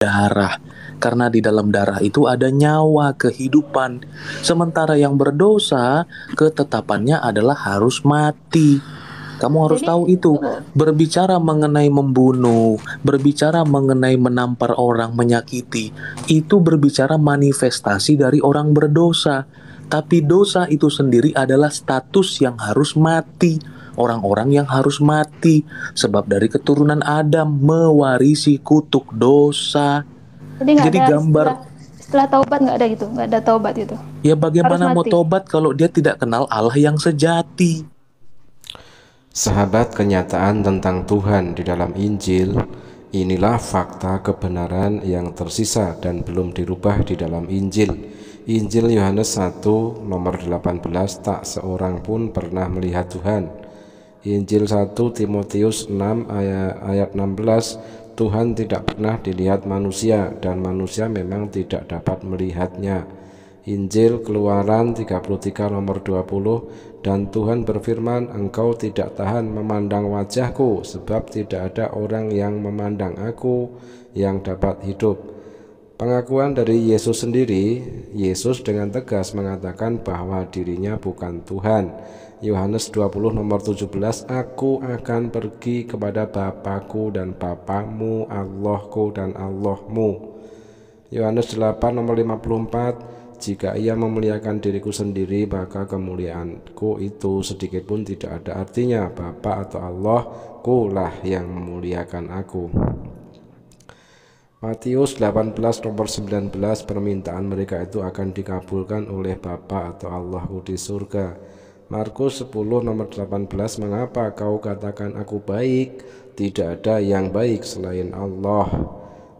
darah. Karena di dalam darah itu ada nyawa, kehidupan. Sementara yang berdosa, ketetapannya adalah harus mati. Kamu harus Jadi tahu itu. tunggu. Berbicara mengenai membunuh, berbicara mengenai menampar orang, menyakiti, itu berbicara manifestasi dari orang berdosa. Tapi dosa itu sendiri adalah status yang harus mati. Orang-orang yang harus mati. Sebab dari keturunan Adam mewarisi kutuk dosa. Jadi nggak Jadi ada gambar, setelah taubat, nggak ada gitu, nggak ada taubat gitu. ya Harus bagaimana mau mati. tobat kalau dia tidak kenal Allah yang sejati. Sahabat, kenyataan tentang Tuhan di dalam Injil, inilah fakta kebenaran yang tersisa dan belum dirubah di dalam Injil. Injil Yohanes 1 nomor 18, tak seorang pun pernah melihat Tuhan. Injil 1 Timotius 6 ayat 16, Tuhan tidak pernah dilihat manusia dan manusia memang tidak dapat melihatnya. Injil Keluaran 33 nomor 20, dan Tuhan berfirman, engkau tidak tahan memandang wajahku, sebab tidak ada orang yang memandang aku yang dapat hidup. Pengakuan dari Yesus sendiri, Yesus dengan tegas mengatakan bahwa dirinya bukan Tuhan. Yohanes 20 nomor 17, aku akan pergi kepada Bapakku dan Bapamu, Allahku dan Allahmu. Yohanes 8 nomor 54, jika ia memuliakan diriku sendiri, maka kemuliaanku itu sedikit pun tidak ada artinya. Bapa atau Allahku lah yang memuliakan aku. Matius 18 nomor 19, permintaan mereka itu akan dikabulkan oleh Bapa atau Allahku di surga. Markus 10 nomor 18, mengapa kau katakan aku baik? Tidak ada yang baik selain Allah.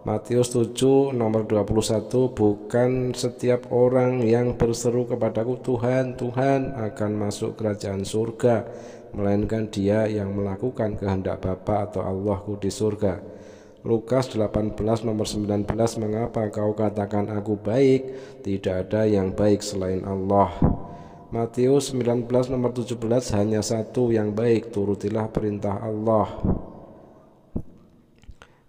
Matius 7 nomor 21, bukan setiap orang yang berseru kepadaku Tuhan, Tuhan akan masuk kerajaan surga, melainkan dia yang melakukan kehendak Bapa atau Allahku di surga. Lukas 18 nomor 19, mengapa kau katakan aku baik? Tidak ada yang baik selain Allah. Matius 19 nomor 17, hanya satu yang baik, turutilah perintah Allah.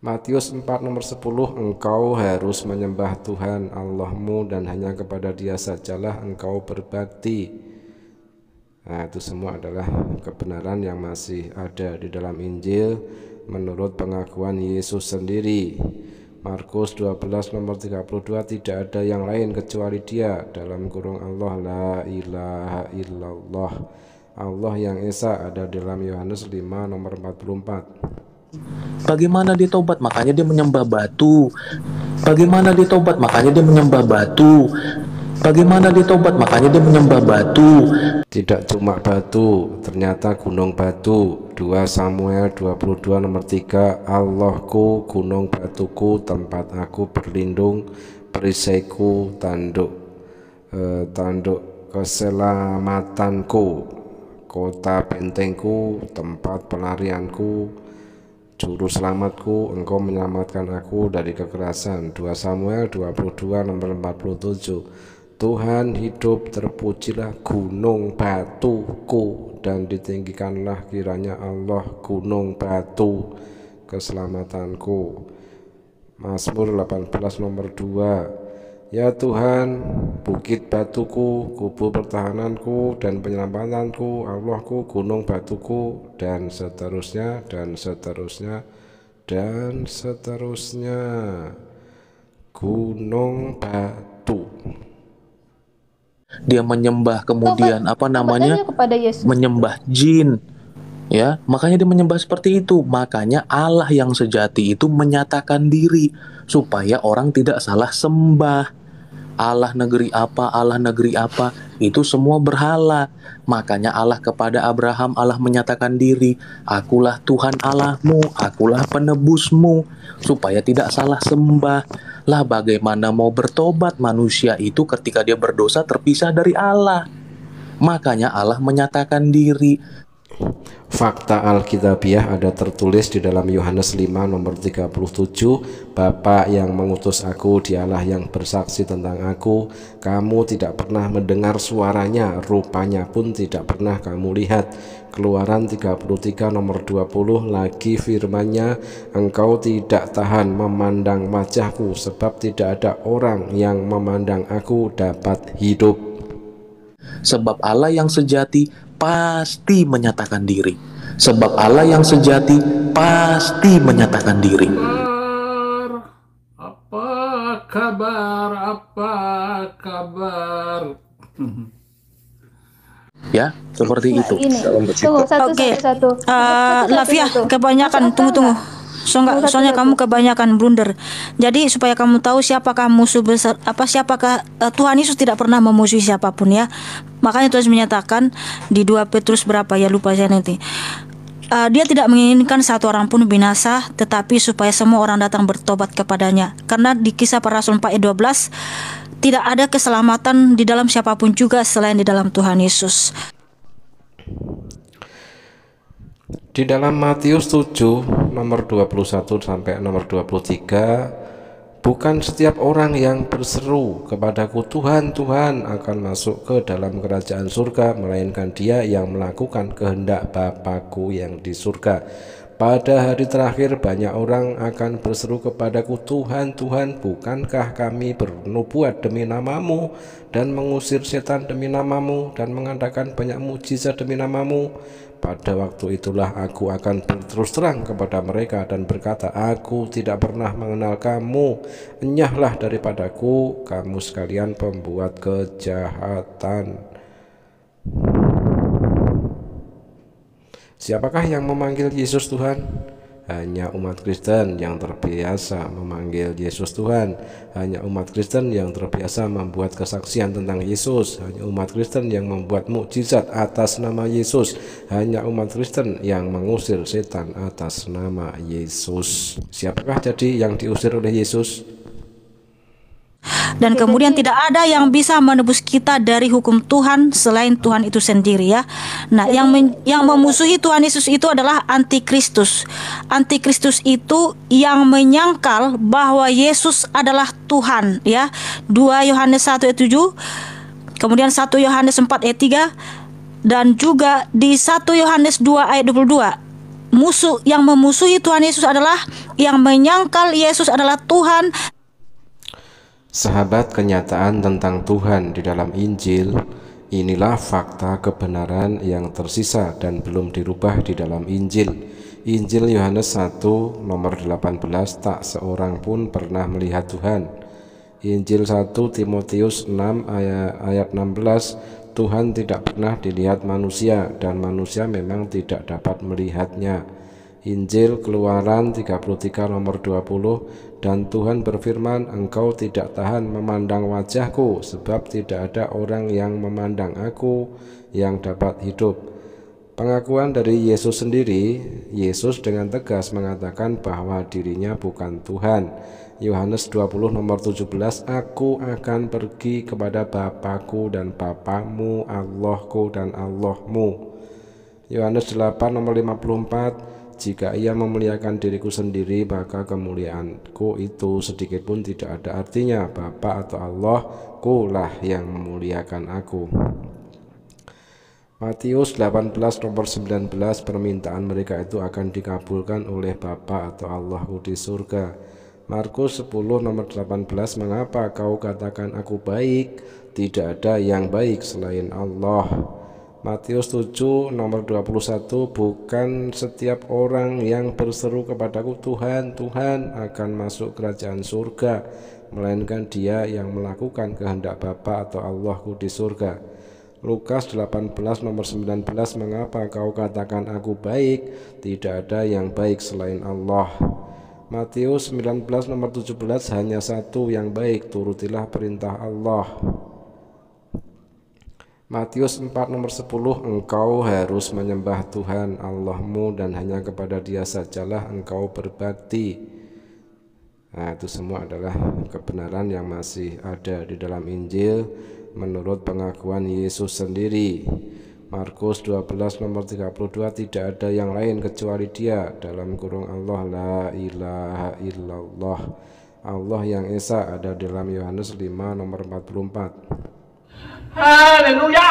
Matius 4 nomor 10, engkau harus menyembah Tuhan Allahmu dan hanya kepada dia sajalah engkau berbakti. Nah, itu semua adalah kebenaran yang masih ada di dalam Injil menurut pengakuan Yesus sendiri. Markus 12 nomor 32, tidak ada yang lain kecuali dia, dalam kurung Allah, la ilaha illallah. Allah yang esa ada dalam Yohanes 5 nomor 44. Bagaimana dia tobat? Makanya dia menyembah batu. Bagaimana dia tobat? Makanya dia menyembah batu. Bagaimana dia tobat? Makanya dia menyembah batu. Tidak cuma batu, ternyata gunung batu. 2 Samuel 22 nomor 3, Allahku, gunung batuku, tempat aku berlindung, perisaiku, tanduk keselamatanku, kota bentengku, tempat pelarianku, juru selamatku, engkau menyelamatkan aku dari kekerasan. 2 Samuel 22 nomor 47, Tuhan hidup, terpujilah gunung batuku, dan ditinggikanlah kiranya Allah gunung batu keselamatanku. Mazmur 18 nomor 2, ya Tuhan, bukit batuku, kubu pertahananku dan penyelamatanku, Allahku, gunung batuku, dan seterusnya, dan seterusnya, dan seterusnya. Gunung batu. Dia menyembah, kemudian Tobat aja kepada Yesus. menyembah jin. Ya, makanya dia menyembah seperti itu. Makanya Allah yang sejati itu menyatakan diri supaya orang tidak salah sembah. Allah negeri apa, itu semua berhala. Makanya Allah kepada Abraham, Allah menyatakan diri, akulah Tuhan Allahmu, akulah penebusmu, supaya tidak salah sembah. Lah bagaimana mau bertobat manusia itu ketika dia berdosa terpisah dari Allah? Makanya Allah menyatakan diri. Fakta Alkitabiah ada tertulis di dalam Yohanes 5 nomor 37, Bapa yang mengutus aku, dialah yang bersaksi tentang aku. Kamu tidak pernah mendengar suaranya, rupanya pun tidak pernah kamu lihat. Keluaran 33 nomor 20 lagi firman-Nya, engkau tidak tahan memandang wajahku, sebab tidak ada orang yang memandang aku dapat hidup. Sebab Allah yang sejati pasti menyatakan diri. Sebab Allah yang sejati pasti menyatakan diri. Apa kabar? Apa kabar? Ya, seperti itu. Ini. Tunggu satu Oke. satu. Lafia, kebanyakan tunggu. Soalnya kamu kebanyakan blunder. Jadi supaya kamu tahu siapakah musuh besar, siapakah Tuhan Yesus tidak pernah memusuhi siapapun ya. Makanya Tuhan menyatakan di 2 Petrus berapa ya, lupa saya nanti. Dia tidak menginginkan satu orang pun binasa, tetapi supaya semua orang datang bertobat kepadanya. Karena di Kisah Para Rasul 4 ayat 12, tidak ada keselamatan di dalam siapapun juga selain di dalam Tuhan Yesus. Di dalam Matius 7 nomor 21 sampai nomor 23, bukan setiap orang yang berseru kepadaku Tuhan, Tuhan akan masuk ke dalam kerajaan surga, melainkan dia yang melakukan kehendak Bapa-Ku yang di surga. Pada hari terakhir banyak orang akan berseru kepadaku, Tuhan, Tuhan, bukankah kami bernubuat demi namamu dan mengusir setan demi namamu dan mengadakan banyak mujizat demi namamu? Pada waktu itulah aku akan berterus terang kepada mereka dan berkata, aku tidak pernah mengenal kamu, enyahlah daripadaku, kamu sekalian pembuat kejahatan. Siapakah yang memanggil Yesus Tuhan? Hanya umat Kristen yang terbiasa memanggil Yesus Tuhan. Hanya umat Kristen yang terbiasa membuat kesaksian tentang Yesus. Hanya umat Kristen yang membuat mukjizat atas nama Yesus. Hanya umat Kristen yang mengusir setan atas nama Yesus. Siapakah jadi yang diusir oleh Yesus? Dan kemudian tidak ada yang bisa menebus kita dari hukum Tuhan selain Tuhan itu sendiri ya. Nah, yang memusuhi Tuhan Yesus itu adalah antikristus. Antikristus itu yang menyangkal bahwa Yesus adalah Tuhan ya. 2 Yohanes 1 ayat 7, kemudian 1 Yohanes 4 ayat 3, dan juga di 1 Yohanes 2 ayat 22. Musuh yang memusuhi Tuhan Yesus adalah yang menyangkal Yesus adalah Tuhan. Sahabat, kenyataan tentang Tuhan di dalam Injil, inilah fakta kebenaran yang tersisa dan belum dirubah di dalam Injil. Injil Yohanes 1 nomor 18, tak seorang pun pernah melihat Tuhan. Injil 1 Timotius 6 ayat 16, Tuhan tidak pernah dilihat manusia dan manusia memang tidak dapat melihatnya. Injil Keluaran 33 nomor 20, dan Tuhan berfirman, engkau tidak tahan memandang wajahku, sebab tidak ada orang yang memandang aku yang dapat hidup. Pengakuan dari Yesus sendiri, Yesus dengan tegas mengatakan bahwa dirinya bukan Tuhan. Yohanes 20 nomor 17, aku akan pergi kepada Bapa-Ku dan Bapamu, Allah-Ku dan Allahmu. Yohanes 8 nomor 54, jika ia memuliakan diriku sendiri, maka kemuliaanku itu sedikit pun tidak ada artinya. Bapa atau Allah-Ku lah yang memuliakan aku. Matius 18 nomor 19, permintaan mereka itu akan dikabulkan oleh Bapa atau Allah-Ku di surga. Markus 10 nomor 18, mengapa kau katakan aku baik? Tidak ada yang baik selain Allah. Matius 7 nomor 21, bukan setiap orang yang berseru kepadaku Tuhan, Tuhan akan masuk kerajaan surga, melainkan dia yang melakukan kehendak Bapa atau Allah-Ku di surga. Lukas 18 nomor 19, mengapa kau katakan aku baik? Tidak ada yang baik selain Allah. Matius 19 nomor 17, hanya satu yang baik, turutilah perintah Allah. Matius 4 nomor 10, engkau harus menyembah Tuhan Allahmu dan hanya kepada dia sajalah engkau berbakti. Nah, itu semua adalah kebenaran yang masih ada di dalam Injil menurut pengakuan Yesus sendiri. Markus 12 nomor 32, tidak ada yang lain kecuali Dia, dalam kurung Allah, la ilaha illallah. Allah yang Esa ada dalam Yohanes 5 nomor 44. Haleluya.